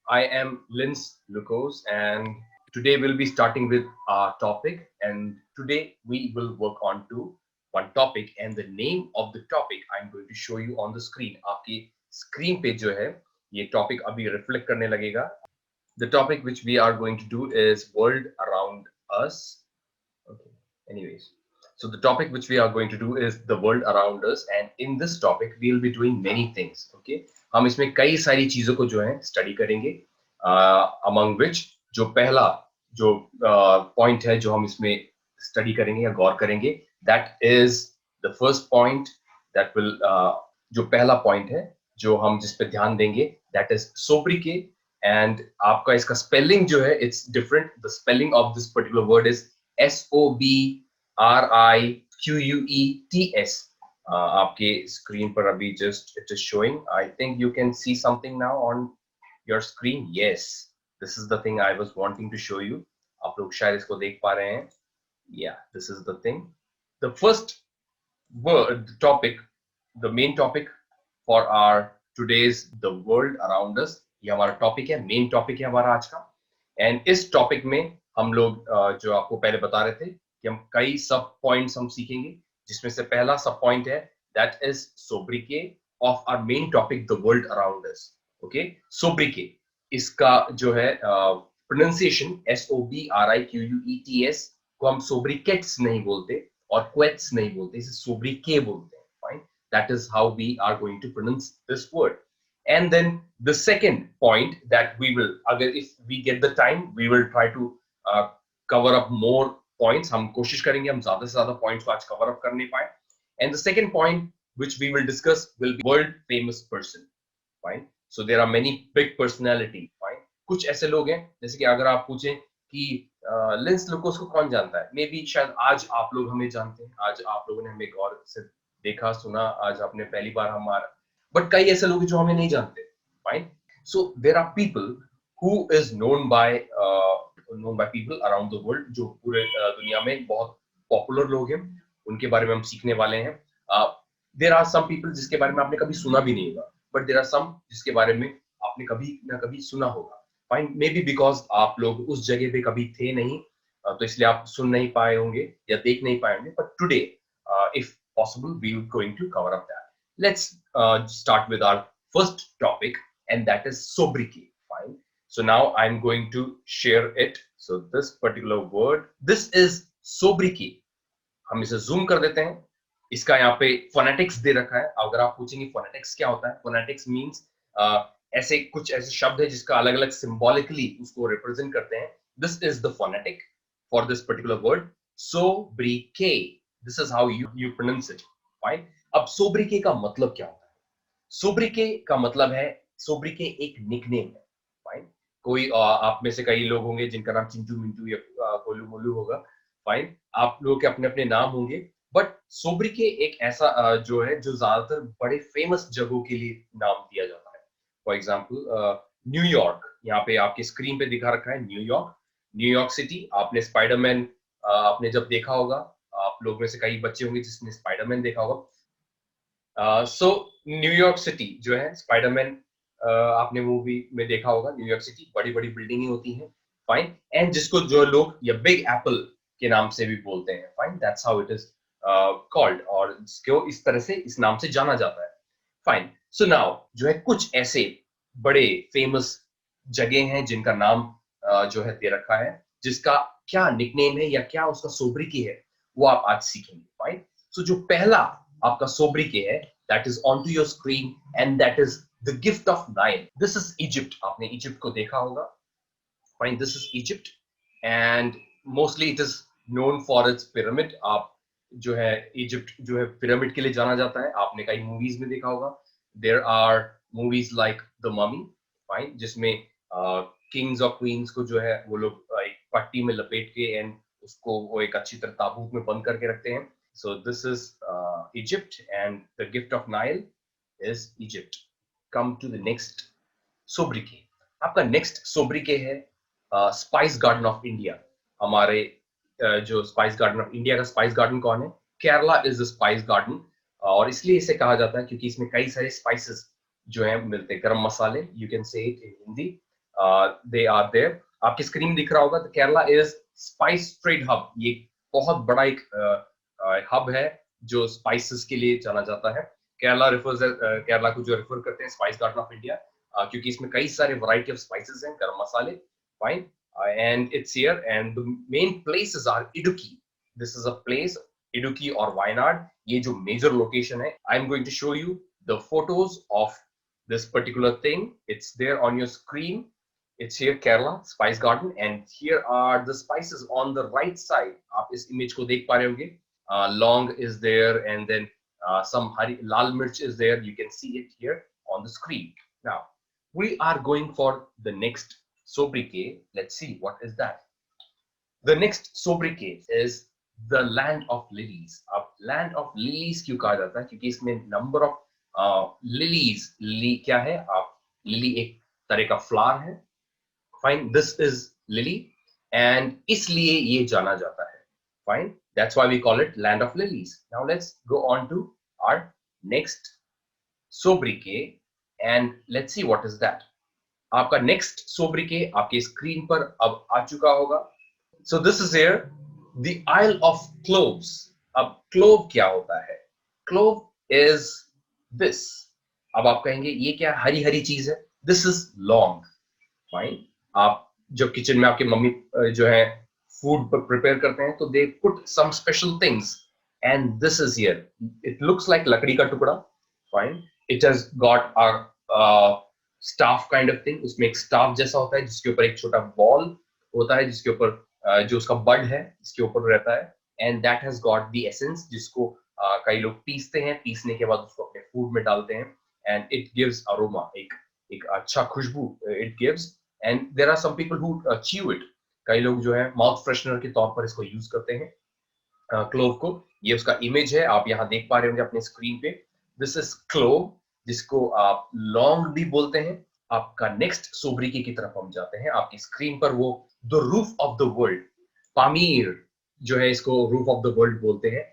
I am Linz Lucas, and today we'll be starting with our topic. And today we will work on to one topic, and the name of the topic I'm going to show you on the screen. आपकी screen पे जो है ये topic अभी reflect करने लगेगा. The topic which we are going to do is world around us. Okay. Anyways, so the topic which we are going to do is the world around us, and in this topic we'll be doing many things. Okay, हम इसमें कई सारी चीजों को जो है study करेंगे. Among which जो पहला जो पॉइंट है जो हम इसमें स्टडी करेंगे या गौर करेंगे, that is the first point that will जो पहला पॉइंट है जो हम जिस पे ध्यान देंगे, that is sobriquet. And आपका इसका स्पेलिंग जो है it's different. The spelling of this particular word is SOBRIQUETS. आपके स्क्रीन पर अभी just it is showing. I think you can see something now on your screen. Yes, this is the thing I was wanting to show you. आप लोग शायद इसको देख पा रहे हैं. या this is the thing. The first word topic, the main topic for our today's the world around us. ये हमारा टॉपिक है, मेन टॉपिक है हमारा आज का. एंड इस टॉपिक में हम लोग जो आपको पहले बता रहे थे कि हम कई सब पॉइंट्स हम सीखेंगे, जिसमें से पहला सब पॉइंट है that is sobriquet of our main topic the world around us. Okay, sobriquet इसका जो है प्रोनाउंसिएशन SOBRIQUETS को हम सोब्रिकेट्स नहीं बोलते और क्वेट्स नहीं बोलते, इसे सोब्रिके बोलते हैं. Fine, that is how we are going to pronounce this word. And then the second point that we will, if we get the time, we will try to cover up more points. हम कोशिश करेंगे हम ज्यादा से ज्यादा points को आज cover up करने पाए. And the second point which we will discuss will be world famous person. Fine. So there are many big personality. Fine. कुछ ऐसे लोग हैं जैसे कि अगर आप पूछें कि लिंस लुकोस को कौन जानता है, मे बी शायद आज आप लोग हमें जानते हैं, आज आप लोगों ने हमें गौर से देखा सुना, आज आपने पहली बार हमारा. बट कई ऐसे लोग जो हमें नहीं जानते. Fine. So there are people who is known by people around the world, जो पूरे दुनिया में बहुत पॉपुलर लोग हैं, उनके बारे में हम सीखने वाले हैं. देयर आर सम पीपल जिसके बारे में आपने कभी सुना भी नहीं होगा, बट देयर आर सम जिसके बारे में आपने कभी ना कभी सुना होगा. फाइन, मे बी बिकॉज आप लोग उस जगह पे कभी थे नहीं, तो इसलिए आप सुन नहीं पाए होंगे या देख नहीं पाए होंगे. But today if possible we are going to cover up that. Let's start with our first topic, and that is sobriquet. Fine. So now I'm going to share it. So this particular word, this is sobriquet. हम इसे zoom कर देते हैं. इसका यहाँ पे phonetics दे रखा है. अगर आप पूछेंगे phonetics क्या होता है, phonetics means ऐसे कुछ ऐसे शब्द है जिसका अलग अलग symbolically उसको represent करते हैं. This is the phonetic for this particular word, sobriquet. This is how you pronounce it. Fine. अब सोब्रिके का मतलब क्या होता है? सोब्रिके का मतलब है, सोब्रिके एक निकनेम है. फाइन. कोई आप में से कई लोग होंगे जिनका नाम चिंटू मिंटू या कोलू मोलू होगा. फाइन. आप लोगों के अपने अपने नाम होंगे, बट सोब्रिके एक ऐसा जो है जो ज्यादातर बड़े फेमस जगहों के लिए नाम दिया जाता है. फॉर एग्जाम्पल न्यूयॉर्क, यहाँ पे आपके स्क्रीन पे दिखा रखा है न्यूयॉर्क. न्यूयॉर्क सिटी, आपने स्पाइडरमैन आपने जब देखा होगा, आप लोग में से कई बच्चे होंगे जिसने स्पाइडरमैन देखा होगा. सो न्यूयॉर्क सिटी जो है, स्पाइडरमैन आपने मूवी में देखा होगा. न्यूयॉर्क सिटी बड़ी बड़ी बिल्डिंगें होती हैं. फाइन. एंड जिसको जो लोग या बिग एप्पल के नाम से भी बोलते हैं. Fine, that's how it is called, और इसको इस तरह से इस नाम से जाना जाता है. फाइन. सो नाउ जो है कुछ ऐसे बड़े फेमस जगह हैं जिनका नाम जो है दे रखा है, जिसका क्या निकनेम है या क्या उसका सोब्रिके है, वो आप आज सीखेंगे. फाइन. सो जो पहला आपका सोब्रिके है, that is on to your screen, and that is the gift of Nile. This is Egypt. आपने इजिप्ट को देखा होगा. Fine, this is Egypt, and mostly it is known for its pyramid. आप जो है इजिप्ट जो है पिरामिड के लिए जाना जाता है. आपने कई मूवीज में देखा होगा. There are movies like the mummy. Fine, जिसमें किंग्स और क्वींस को जो है वो लोग एक पट्टी में लपेट के एंड उसको वो एक अच्छी तरह ताबूत में बंद करके रखते हैं. So this is Egypt, and the gift of Nile is Egypt. Come to the next sobriquet. आपका नेक्स्ट सोब्रिके है स्पाइस गार्डन ऑफ इंडिया. हमारे जो स्पाइस गार्डन ऑफ इंडिया का स्पाइस गार्डन कौन है? Kerala is the spice garden. और इसलिए इसे कहा जाता है क्योंकि इसमें कई सारे स्पाइसेस जो है मिलते हैं. गरम मसाले, you can say it in Hindi. They are there. आपकी स्क्रीन दिख रहा होगा, तो Kerala is spice trade hub. ये बहुत बड़ा एक हब है जो स्पाइसेस के लिए जाना जाता है। केरला केरला को जो रेफर करते हैं स्पाइस गार्डन ऑफ इंडिया, क्योंकि इसमें कई सारे वैरायटी ऑफ स्पाइसेस हैं, गरम मसाले, fine, and it's here and the main places are Idukki. This is a place, Idukki और वायनाड, ये जो मेजर लोकेशन है। I am going to show you the photos of this particular thing. It's there on your screen. It's here, Kerala Spice Garden, and here are the spices on the right side. आप इस image को देख पा रहे होंगे। Long is there, and then some hari lal mirch is there. You can see it here on the screen. Now we are going for the next sobriquet. Let's see what is that. The next sobriquet is the land of lilies. अब land of lilies क्यों कहा जाता है? क्योंकि इसमें number of lilies, lily क्या है? आप lily एक तरह का flower है। Fine, this is lily, and इसलिए ये जाना जाता है। Fine, that's why we call it land of lilies. Now let's go on to our next sobriquet, and let's see what is that. आपका next sobriquet आपके screen पर अब आ चुका होगा। So this is here, the Isle of Cloves. अब clove क्या होता है? Clove is this. अब आप कहेंगे ये क्या हरी हरी चीज है? This is long. Fine. आप जब किचन में आपके मम्मी जो है फूड प्रिपेयर करते हैं, तो they put some special things, and this is here. It looks like लकड़ी का टुकड़ा. Fine. It has got a staff kind of thing. उसमें एक staff जैसा होता है जिसके ऊपर एक छोटा बॉल होता है, जिसके ऊपर जो उसका बड है इसके ऊपर रहता है, and that has got the essence, जिसको कई लोग पीसते हैं, पीसने के बाद उसको अपने फूड में डालते हैं, एंड इट गिव्स अरोमा, एक अच्छा खुशबू it gives, and there are some people who chew it. कई लोग जो है माउथ फ्रेशनर के तौर पर इसको यूज करते हैं क्लोव को। ये उसका इमेज है, आप यहाँ देख पा रहे होंगे अपने स्क्रीन पे। दिस इज क्लोव, जिसको आप लॉन्ग भी बोलते हैं। आपका नेक्स्ट सोब्रिकी की तरफ हम जाते हैं। आपकी स्क्रीन पर वो the roof of the world, Pamir जो है, इसको रूफ ऑफ द वर्ल्ड बोलते हैं।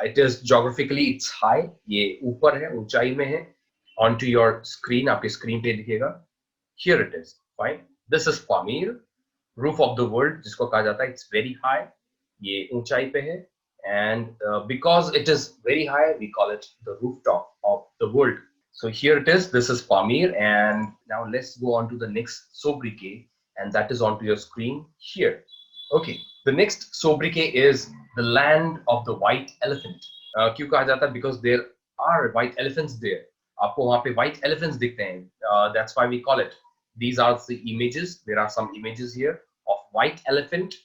It is geographically it's high, ये ऊपर है, ऊंचाई में है। ऑन टू योर स्क्रीन, आपके स्क्रीन पे दिखेगा। Here it is, fine, this is Pamir, roof of the world जिसको कहा जाता है। इट्स वेरी हाई, ये ऊंचाई पे है, and because it is very high, we call it the rooftop of the world. So here it is, this is Pamir, and now let's go on to the next sobriquet, and that is onto your screen here. Okay, the next sobriquet is the land of the white elephant. क्यों कहा जाता है? Because there are white elephants there. आपको वहाँ पे white elephants दिखते हैं, that's why we call it. These are the images, there are some images here of white elephant.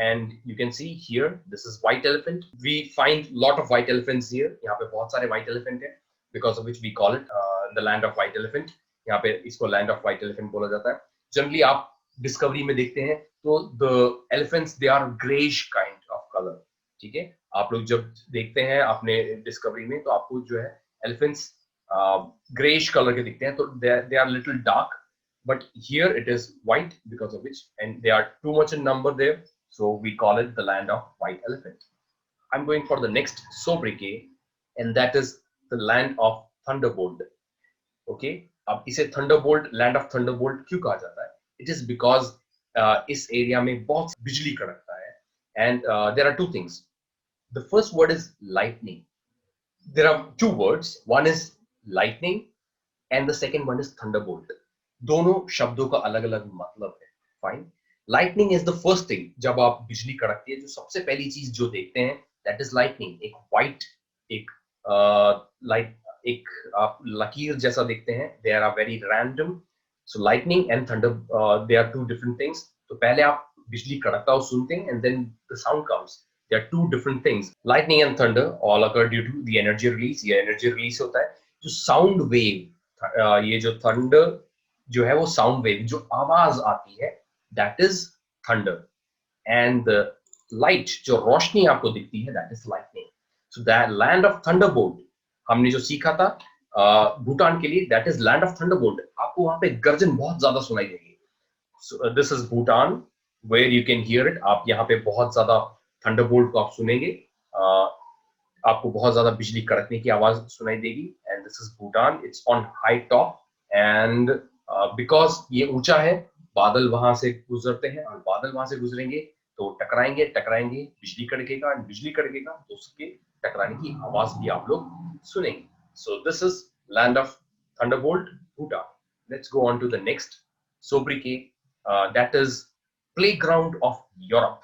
And you can see here, this is white elephant. We find lot of white elephants here. यहाँ पे बहुत सारे white elephant हैं, because of which we call it the land of white elephant. यहाँ पे इसको land of white elephant बोला जाता है। Generally आप डिस्कवरी में देखते हैं तो the elephants they are greyish kind of color, ठीक है। आप लोग जब देखते हैं अपने डिस्कवरी में, तो आपको जो है elephants greyish color के दिखते हैं, तो they are little dark. But here it is white, because of which, and they are too much in number there, so we call it the land of white elephant. I'm going for the next sobriquet, and that is the land of thunderbolt. Okay, अब इसे thunderbolt, land of thunderbolt क्यों कहा जाता है? It is because इस area में बहुत बिजली कड़कता है, and there are two things. The first word is lightning. There are two words. One is lightning, and the second one is thunderbolt. दोनों शब्दों का अलग अलग मतलब है। Fine, lightning is the first thing. जब आप बिजली कड़कती है, जो सबसे पहली चीज जो देखते हैं, दैट इज लाइटनिंग। एक व्हाइट, एक लाइट, एक आप लकीर जैसा देखते हैं। They are very random. So lightning and thunder, they are two different things. तो पहले आप बिजली कड़कता हुआ सुनते हैं, and then the sound comes. They are two different things. Lightning and thunder all occur due to the energy release. ये energy release होता है। जो साउंड वेव, ये जो थंडर जो है, वो साउंड वेव, जो आवाज आती है, that is thunder. And light, जो रोशनी आपको दिखती है, that is lightning. So that land of thunderbolt हमने जो सीखा था भूटान के लिए, that is land of thunderbolt. आपको वहां पे गर्जन बहुत ज्यादा सुनाई देगी। So this is Bhutan, where you can hear it. आप यहाँ पे बहुत ज्यादा थंडरबोल्ट को आप सुनेंगे, आपको बहुत ज्यादा बिजली कड़कने की आवाज सुनाई देगी। And this is Bhutan, it's on high top, and because ये ऊंचा है, बादल वहां से गुजरते हैं और बादल वहां से गुजरेंगे तो टकराएंगे टकराएंगे, बिजली कड़केगा, बिजली कड़केगा तो उसके टकराने की आवाज भी आप लोग सुनेंगे. So this is land of thunderbolt Bhutan. Let's go on to the next sobriquet. That is playground of Europe.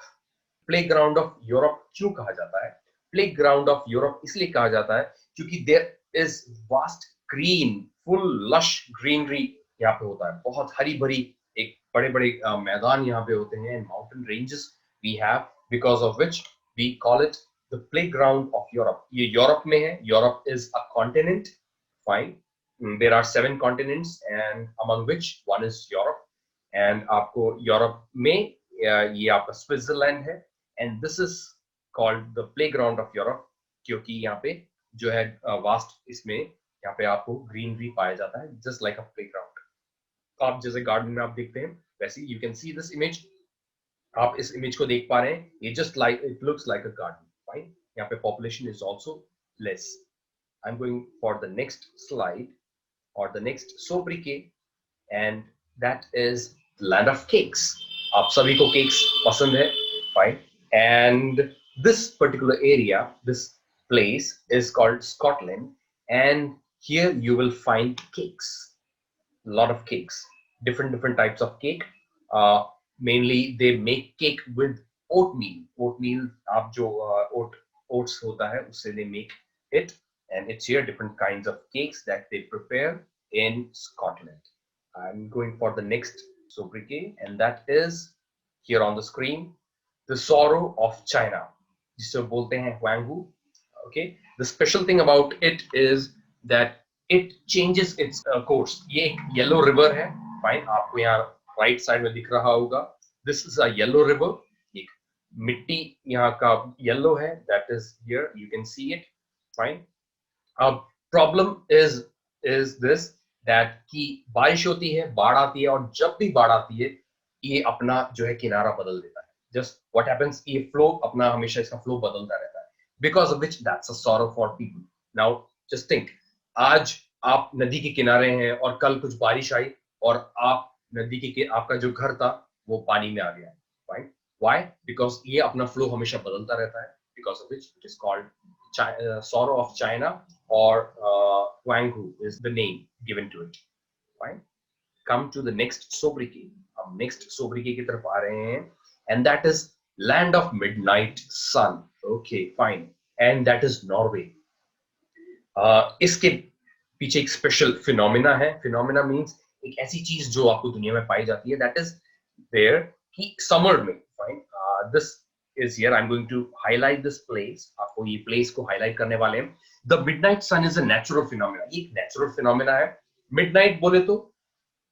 Playground of Europe क्यों कहा जाता है? प्लेग्राउंड ऑफ यूरोप इसलिए कहा जाता है क्योंकि there is vast green, full lush greenery यहाँ पे होता है, बहुत हरी भरी एक बड़े बड़े मैदान यहाँ पे होते हैं, mountain ranges we have, because of which we call it the playground of Europe. ये यूरोप में है. Europe is a continent. Fine. There are 7 continents and among which one is Europe. And आपको यूरोप में ये आपका Switzerland है. And this is called the playground of Europe क्योंकि यहाँ पे जो है वास्ट इसमें यहाँ पे आपको ग्रीनरी पाया जाता है, जस्ट लाइक अ प्लेग्राउंड. आप जैसे गार्डन में आप देखते हैं वैसे you can see this image. आप इस इमेज को देख पा रहे हैं, ये just like it looks like a garden. Fine. यहाँ पे population is also less. I am going for the next slide और the next sobriquet and that is land of cakes. आप सभी को केक्स पसंद है. Fine. And this particular area, this place is called Scotland, and here you will find cakes, a lot of cakes, different types of cake. Mainly they make cake with oatmeal. Oatmeal, आप जो oats होता है उससे they make it, and it's here different kinds of cakes that they prepare in Scotland. I'm going for the next sobriquet, and that is here on the screen. The sorrow of China, जिसे बोलते हैं Huanghu. Okay, the special thing about it is that it changes its course. ये एक yellow river है. Fine, आपको यहाँ right side में दिख रहा होगा. This is a yellow river. एक मिट्टी यहाँ का yellow है. That is here. You can see it. Fine. Problem is this that कि बारिश होती है, बाढ़ आती है, और जब भी बाढ़ आती है ये अपना जो है किनारा बदल देता है. Just what happens, ये फ्लो अपना हमेशा इसका फ्लो बदलता रहता है, because of which that's a sorrow for people. Now just think, आज आप नदी के किनारे हैं और कल कुछ बारिश आई और आप नदी के आपका जो घर था वो पानी में आ गया. Right? Why? Because ये अपना फ्लो हमेशा बदलता रहता है, because of which it is called sorrow of China, or Huanghu is the name given to it. Fine. Come to the next sobriquet. हम next sobriquet की तरफ आ रहे हैं. And that is land of midnight sun. Okay, fine. And that is Norway. इसके पीछे एक special phenomena है. Phenomena means एक ऐसी चीज जो आपको दुनिया में पाई जाती है. That is there कि समर में. Fine. This is here. I'm going to highlight this place. आपको ये place को highlight करने वाले हैं. The midnight sun is a natural phenomena. ये एक natural phenomena है. Midnight बोले तो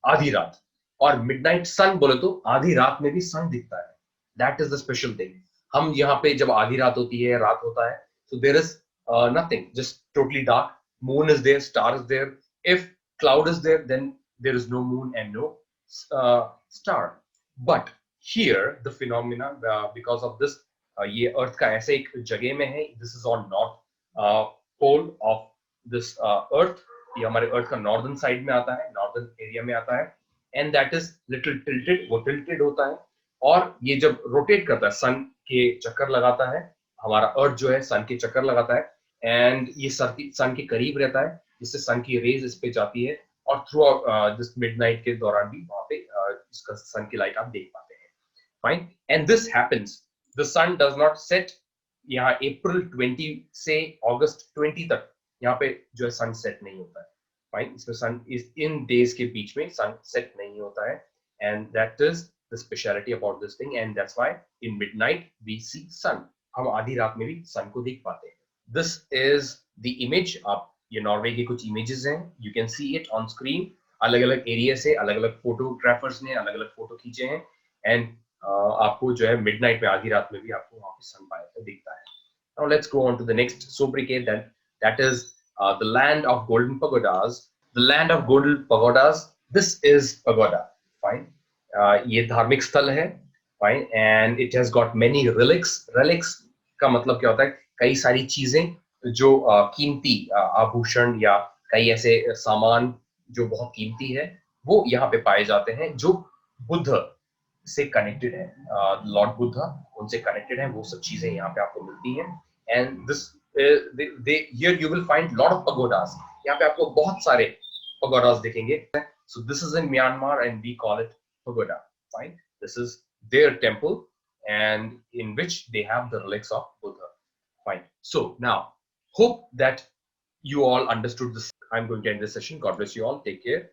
आधी रात, और मिडनाइट सन बोले तो आधी रात में भी सन दिखता है. That is the special thing. हम यहाँ पे जब आधी रात होती है, रात होता है, so there is nothing, just totally dark. Moon is there, star is there. If cloud is there, then there is no moon and no star. But here the phenomena, because of this, ये अर्थ का ऐसे एक जगह में है. This is on north pole of this earth. ये हमारे अर्थ का नॉर्दर्न साइड में आता है, नॉर्दर्न एरिया में आता है. And that is little tilted. वो टिल्टेड होता है, और ये जब रोटेट करता है, सन के चक्कर लगाता है, हमारा अर्थ जो है सन के चक्कर लगाता है, एंड ये सन के करीब रहता है, जिससे सन की रेज इस पे जाती है, और थ्रू दिस मिडनाइट के दौरान भी वहां पे इसका सन की लाइट आप देख पाते हैं. Fine. And this happens, the sun does not set यहाँ अप्रैल 20 से अगस्त 20 तक यहाँ पे जो है सन सेट नहीं होता है. फाइन. इसमें सन इस इन डेज के बीच में सन सेट नहीं होता है, and that is the speciality about this thing, and that's why in midnight we see sun. हम आधी रात में भी सन को देख पाते हैं. This is the image. आप ये नॉर्वे की कुछ इमेजेस हैं. You can see it on screen. अलग अलग एरिया से अलग अलग फोटोग्राफर्स ने अलग अलग फोटो खींचे हैं, एंड आपको जो है मिडनाइट में, आधी रात में भी आपको वहां पे सन पाया दिखता है. Now let's go on to the next sobriquet, that is the land of golden pagodas. The land of golden pagodas. This is pagoda. Fine. ये धार्मिक स्थल है. Fine. And it has got many relics. Relics का मतलब क्या होता है? कई सारी चीजें जो कीमती आभूषण या कई ऐसे सामान जो बहुत कीमती है, वो यहाँ पे पाए जाते हैं जो बुद्ध से कनेक्टेड है, लॉर्ड बुद्धा उनसे कनेक्टेड है, वो सब चीजें यहाँ पे आपको मिलती हैं। And this they here you will find lot of pagodas, यहाँ पे आपको बहुत सारे पगोडास दिखेंगे। So this is in Myanmar and we call it pagoda, fine. This is their temple and in which they have the relics of Buddha. Fine. So now, hope that you all understood this. I'm going to end this session. God bless you all. Take care.